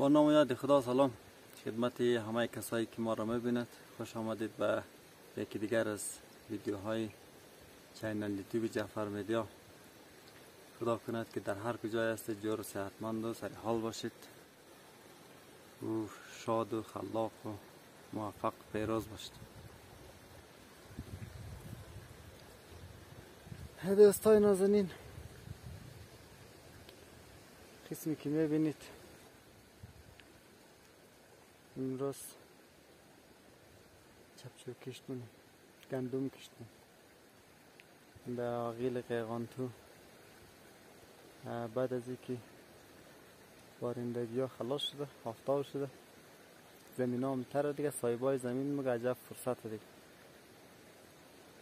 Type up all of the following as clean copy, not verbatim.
با نام و یاد خدا سلام خدمت همه کسایی که ما را میبیند. خوش آمدید به یکی دیگر از ویدیوهای چینل یوتیوب جعفر میدیا. خدا کند که در هر کجای هستید جور و صحتمند و سر حال باشید و شاد و خلاق و موفق پیروز باشید. دوستای نازنین، قسمی که میبینید امروز چپچو کشتون گندم کشتون در آغیل قیقان تو. بعد از اینکه بارندگی ها خلاص شده، آفتاب شده، زمین ها همتره دیگه، سایبای زمین مگه عجب فرصت دیگه.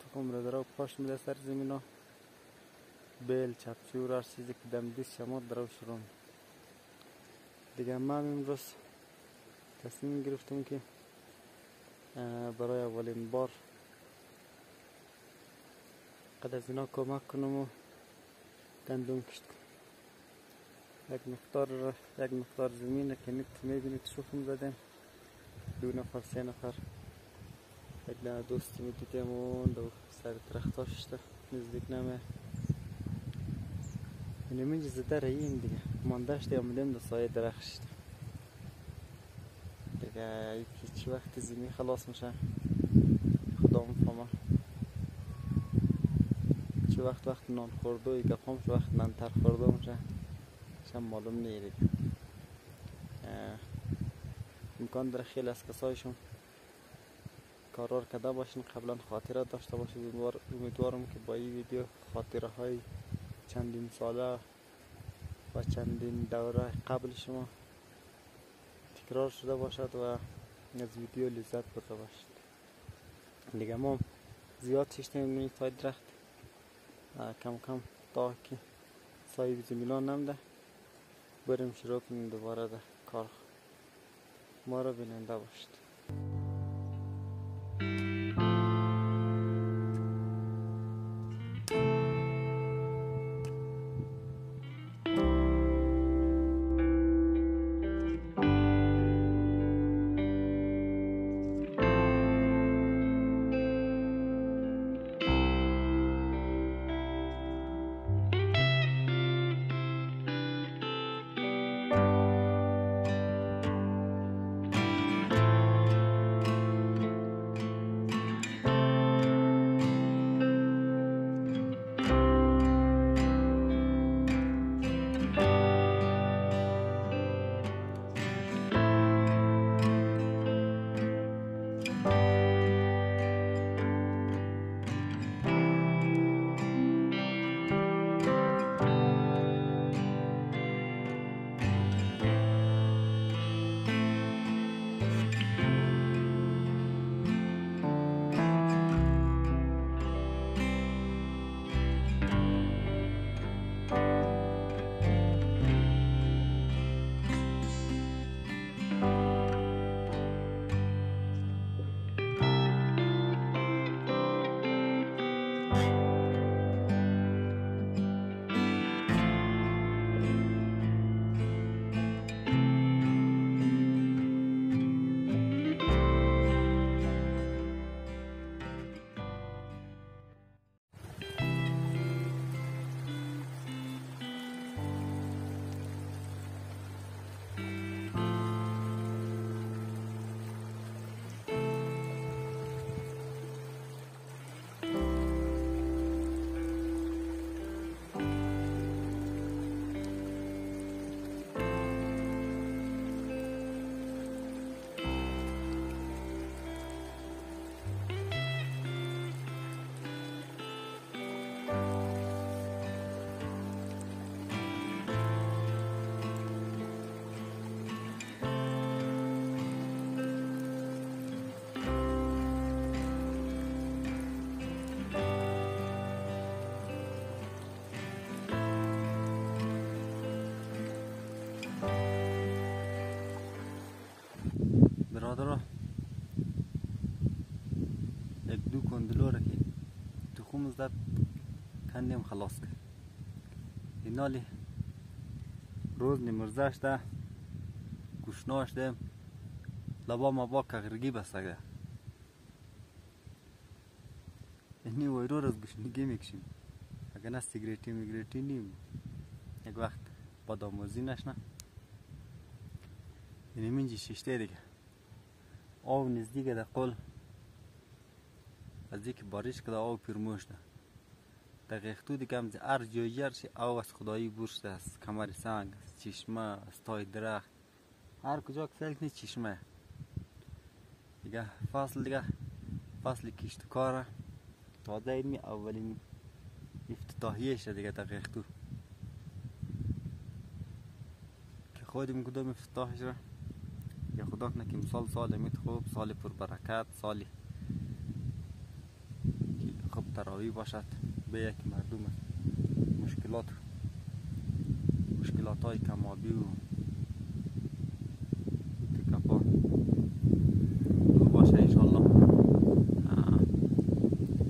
تخم رو درو پاش میده سر زمین ها، بیل چپچور هر چیزی که دم دیست شما درو شروع دیگه. من امروز تصمیم گرفتم که برای اولین بار قد از اینا کمک کنم و گندم کشت کنم. یک مقدار زمین که میبینید شخم زدم، 2 نفر 3 نفر یک دانه دوستی میدیدم و دو سر درخت شده نزدیک نمه اینمی زده راییم دیگه ماندشتی آمدیم در سایه درخت شده دیگه. یکی چی وقت زمین خلاص میشه خدا مفهمه، چه وقت نان خورده و گفهم چه وقت نان تر خورده میشه شم معلوم نیه دیگه. امکان داره خیلی از کسایشون کارار کده باشین، قبلا خاطره داشته باشید. امیدوارم که با این ویدیو خاطره های چندین ساله و چندین دوره قبل شما تکرار شده باشد و از ویدیو لذت برده باشید دیگه. ما زیاد چشتیم تای درخت کم کم تا که سایب زمینان نمده بریم شروع کنیم دوباره در کار. ما را بیننده باشید. برادرها، یک 2 کندلو را که تخم زد کندیم خلاص کرد. اینالی روز نمرزش ده گوشناش ده لبا ما با کغرگی بستگه اینی ویرور از گوشنگی میکشیم اگر نه سیگریتی نیم یک وقت باداموزی نشنه اینی منجی ششته دیگه آب نزدیک ده قل از دیگه باریش کده آب پیرموش ده دقیقتو دیگه هم هر جایی شی آب از خدایی برشته است کمر سنگ چشمه از تای درخت هر کجا که سلک نیست چشمه دیگه فصل کشتکاره تازه اینمی اولین افتتاحیه‌اش دیگه دقیقتو که خودم کدام افتتاحش را یا خدا کنه که مثال سال امید خوب سال پر برکت سالی که خوب تراوی باشد به یک مردم مشکلات های کمابی و تکپا دور باشه انشالله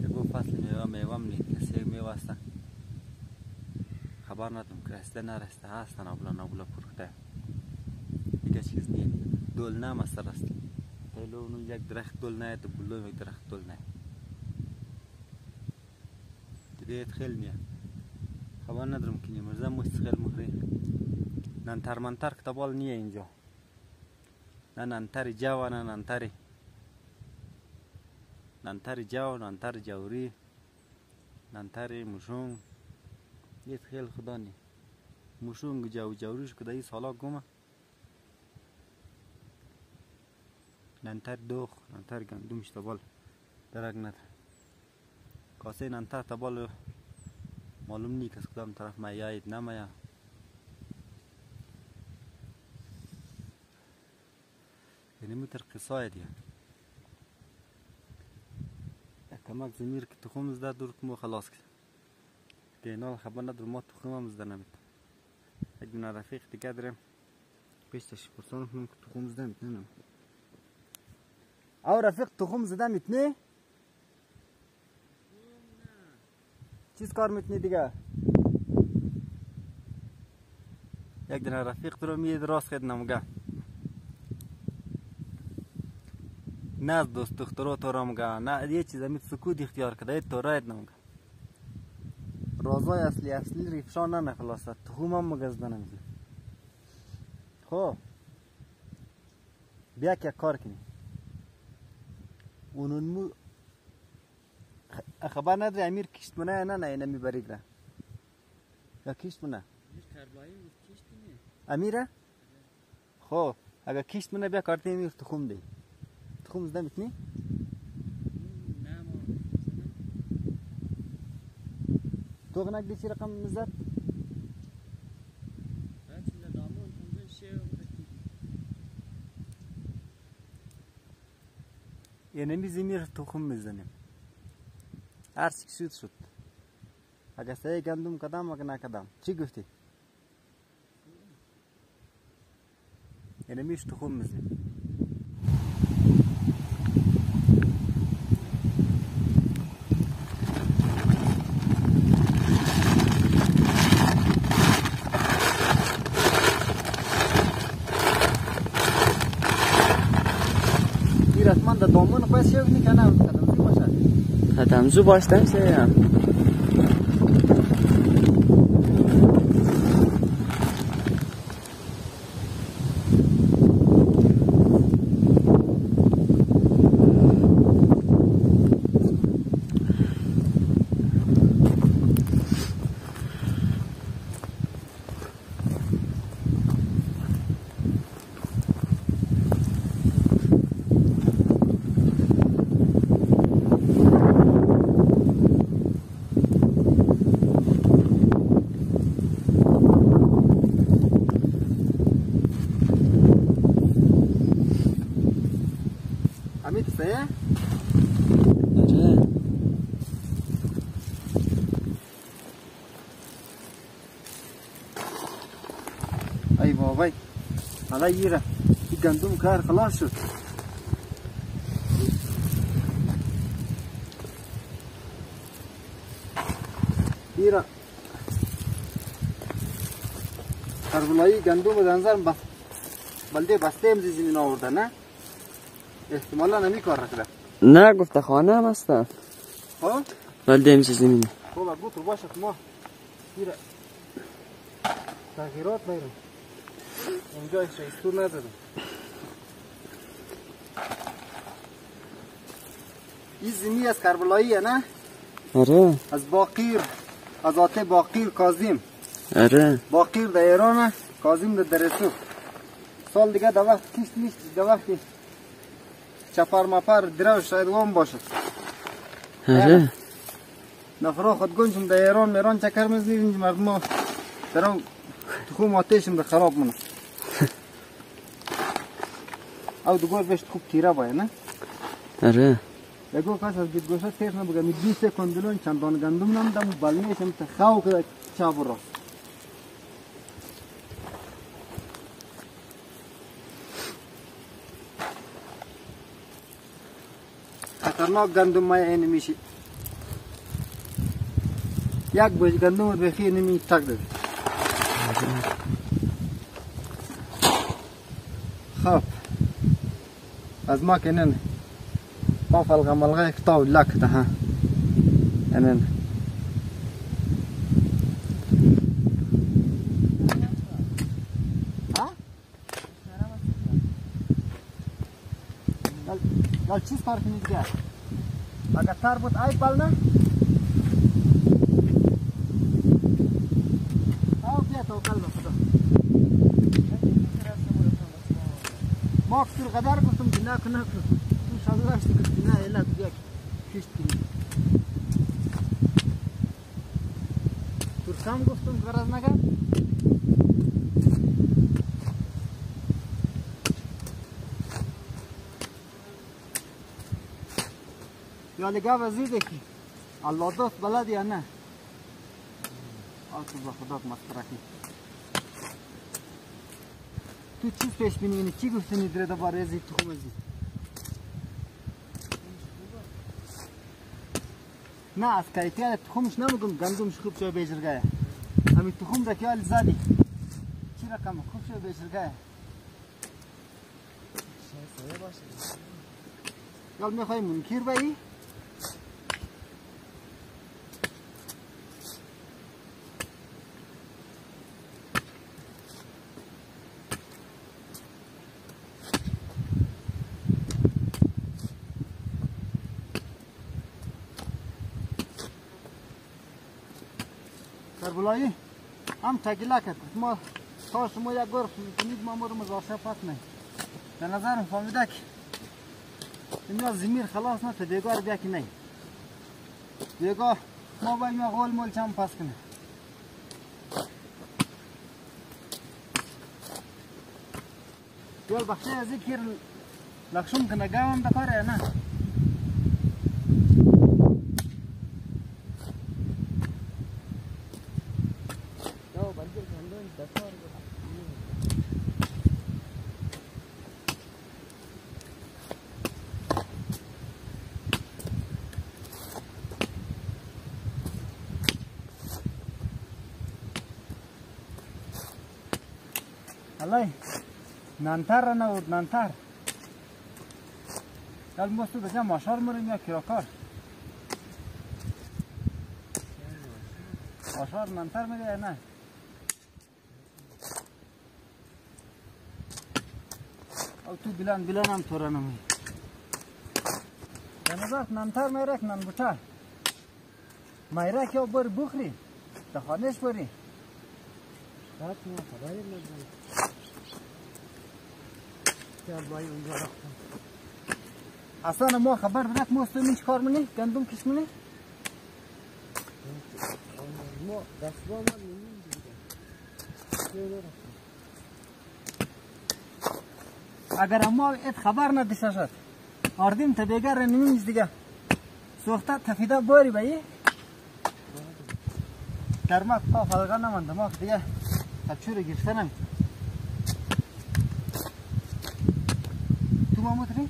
یکو فصل میوه منی کسی میوه است خبر ندارم که رسته نرسته هستن نابلا پرخته دیگه چیز نیست دول نم است رست پهلو اونو یک درخت دول نه تو بلو یک درخت دول نه دیگه خیلی نیه خبر ندارم که مرزه مستقل مخری ننتر منتر کتابال نیه اینجا نه ننتر جو نه ننتر جو ننتر جوری ننتر مشونگ یه خیلی خدا نی مشونگ جوریش کده ای سالا گومه ننتر دوخ ننتر گندومش تبال درک نداره کاسه ننتر تبال معلوم نیست از کدام طرف میاید نماید یعنی متر قصای دیگه کمک زمیر که تخم زده دور کمو خلاص کرد که اینا خبر نداره ما تخم هم زده نمید یک دونه رفیق دیگه داریم پیشتش پرسان کنم که تخم زده میتنم او رفیق تخم زده میتنه؟ چیز کار میتنی دیگه؟ یک دونه رفیق درو میید راست خید نمگه نه از دوست دخترو تو را مگه نه یه چیز امید سکوت اختیار کده تو راید نمگه رازای اصلی ریفشان نه خلاصه تخوم هم مگزده نمیده خب بیا که کار کنی اونون مو خبر نداره امیر کشت منه نه اینه میبرید را یا کشت منه امیره؟ خب اگه کشت منه بیا کارتی امیر تخوم دی تخوم زده میتنی؟ تو غنک دی چی رقم مزد؟ یعنی می زمیر تخم میزنیم هر چی شد اگه سعی گندم کدام اگه نکدام چی گفتی؟ یعنی میش تخم میزنیم رسمان دا دامون خواهد شو میکنم خدمزو باشد خدمزو باشدم سیم ای بابای حالا ایره این گندم کار خلاص شد ایره کربلایی گندم دنزرم بس بلده بسته هم زمین آورده نه؟ احتمالا نمی کار کرده. نه گفته خانه هم هستن. ها؟ بلده هم زمینه. خب گفت رو باشه ما میره تغییرات بیرون اونجا ایستو ندارم. این زمین از کربلاییه نه؟ آره. از باقیر، از آته باقیر کاظم. آره. باقیر در ایرانه، کاظم در درسو. سال دیگه در وقت کشت نیست، در وقت چپر مپر دروش شاید وام باشد. آره. نفرا خود گنجم در ایران چکر میزنید اینج مردم ها درم تخوم آتیشم در خراب منه. او دوگار بهش خوب تیره باید نه؟ آره. بگو کاش از گید گوشت تیش نبگم این 20 کندلون چندان گندم نمدم بلنیشم تا خواو که چا برا. خطرناک گندم مای این میشی. یک بوش گندم بخی نمی تک داد. خب از ما کنن قافل غملغه کتاب لک ده ها انن ها gal چیز کار کنید دیگه اگر تر بود ای پل نه او بیا تو کل بخدا ما کسر قدر گفتم که نه کنه انشاءالله اشتی کتی نه ایلا بیا کشت کنید ترکم گفتم غرض نگم یا لگه وزیده که الله دوست بلد یا نه آتو با خدا مسخره کنی تو چیز پیش بینی چی گفتنی دره دبار ریزی تخم ازی نه از کایتیال تخمش نمیگم گندمش خوب شو بیشرگاه همین تخم را که حال زدی چی رقم خوب شو بیشرگاه یال میخوایی منکر بایی کربلایی هم تگیله کرد ما تا شما یک گرف میکنید ما مورد مزاشه پت نه به نظرم فهمیده که این زمیر خلاص نه تا دیگار بیا که نه دیگار ما باید ما غول مول چم پس کنه یال بخشه از این کیر لخشم کنه گاهم دکاره نه Alay, nantar na ud nantar. Dal mostu beja mashar murim ya kirakar. Mashar nantar mere na. Au tu bilan am thoranam. Danazat nantar merek nan buta. Mayra kyo bar bukhri. Ta khanesh bari. Saat me khabar nahi. اصلا ما خبر بدک مستمین چی کار منی؟ گندم کش منی؟ ما دستگاه ما نمیم دیگه اگر ما ات خبر نداشته شد آردیم تا دیگر نمیم دیگه سوخته تفیده باری بایی؟ کرمک تا فلقه نمانده ما دیگه تبچور گرفته نمید تو ما متری؟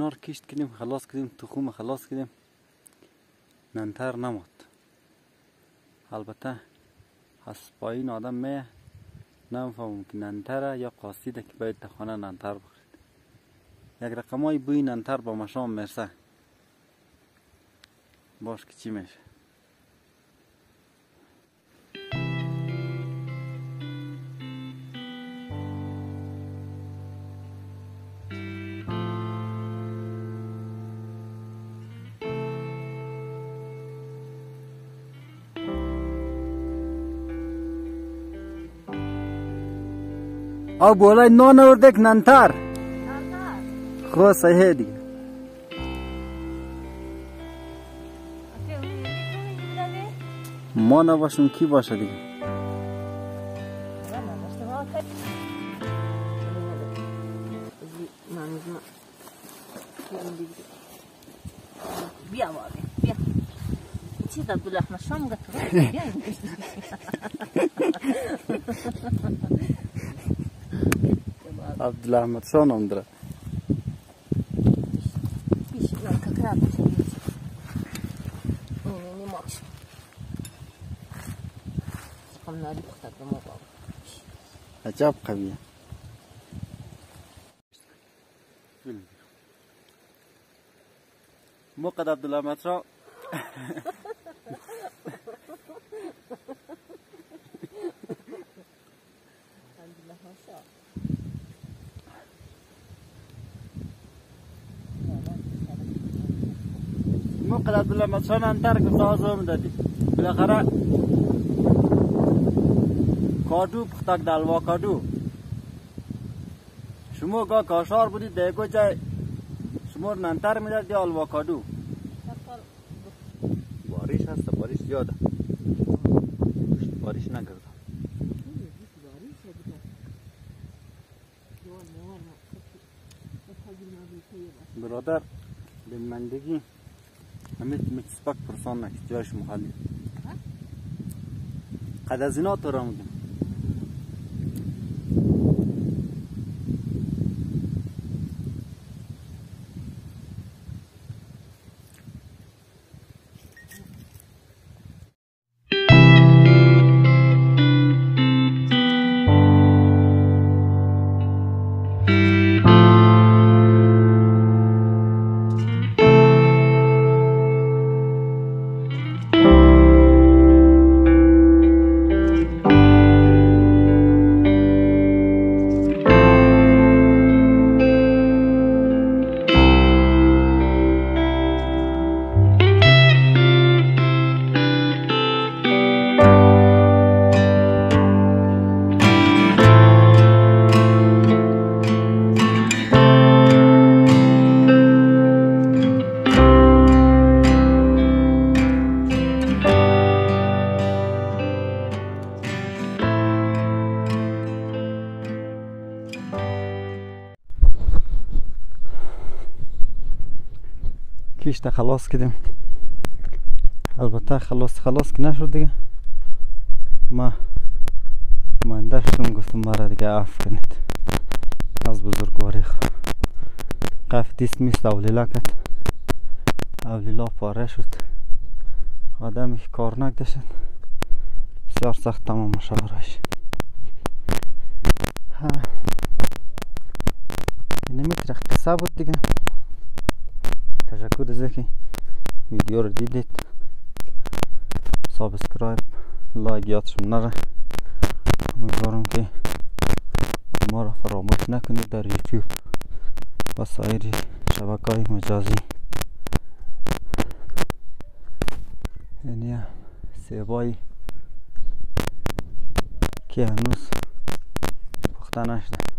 اینا رو کشت کردیم، خلاص کردیم، تخم خلاص کردیم، ننتر نماد. البته از پایین آدم میه نمیفهمم که ننتره یا قاصیده که باید در خانه ننتر بخورید. یک رقمای بوی ننتر با مشام میرسه. باش که چی میشه. او بولای نان آورده که ننتر خود صحیح دیگه. ما نباشیم کی باشه دیگه. بیا بابا بیا چی تا عبدالرحمن شام گفت بیا عبدالرحمن شام نام داره. پیش من ککرات اینی ماش هم ناری بخطر ما بابا عجب قویه. موقع عبدالرحمن شام موقع عبدالرحمن شام انتر که سازم دادی بالاخره کادو پختک دلوا کادو شما گاه کاشار بودید دیگو جای شما ننتر میداد یا الوا کادو. بارش هست، بارش زیاده، بارش نگرده. برادر به مندگی همه مچسپک پرسان نکش جایش محلی قد از اینا تو را میگم. کشت خلاص کردیم. البته خلاص که نشد دیگه. ما منده شدم گفتم مرا دیگه عفو کنید از بزرگواری خود. قف دیست میست اولیلا کد، اولیلا پاره شد. آدمی که کار نکده شد بسیار سخت تمام مشاورش. نمیتره قصه بود دیگه. تشکر از اینکه ویدیو رو دیدید. سابسکرایب لایک یادشون نره. امیدوارم که ما را فراموش نکنید در یوتیوب و سایر شبکه‌های مجازی. یعنی سیبایی که هنوز پخته نشده.